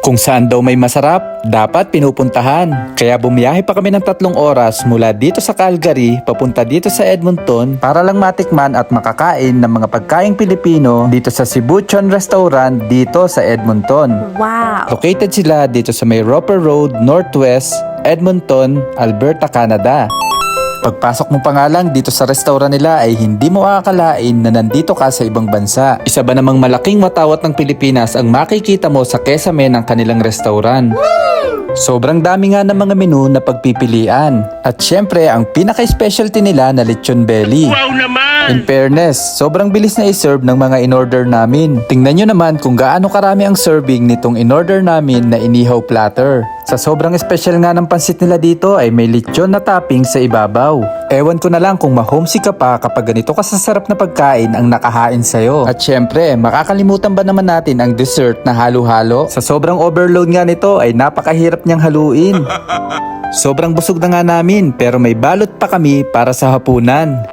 Kung saan daw may masarap, dapat pinupuntahan. Kaya bumiyahe pa kami ng 3 oras mula dito sa Calgary papunta dito sa Edmonton para lang matikman at makakain ng mga pagkaing Pilipino dito sa Cebu Lechon Restaurant dito sa Edmonton. Wow! Located sila dito sa may Roper Road, Northwest, Edmonton, Alberta, Canada. Pagpasok mo pa nga lang dito sa restaurant nila ay hindi mo aakalain na nandito ka sa ibang bansa. Isa ba namang malaking matawat ng Pilipinas ang makikita mo sa kesame ng kanilang restaurant. Sobrang dami nga ng mga menu na pagpipilian. At syempre, ang pinaka-specialty nila na lechon belly. Wow naman! In fairness, sobrang bilis na i-serve ng mga in-order namin. Tingnan nyo naman kung gaano karami ang serving nitong in-order namin na inihaw platter. Sa sobrang special nga ng pansit nila dito ay may lechon na topping sa ibabaw. Ewan ko na lang kung ma-homesick ka pa kapag ganito kasasarap na pagkain ang nakahain sa'yo. At syempre, makakalimutan ba naman natin ang dessert na halo-halo? Sa sobrang overload nga nito ay napakahirap niyang haluin. Sobrang busog na nga namin pero may balot pa kami para sa hapunan.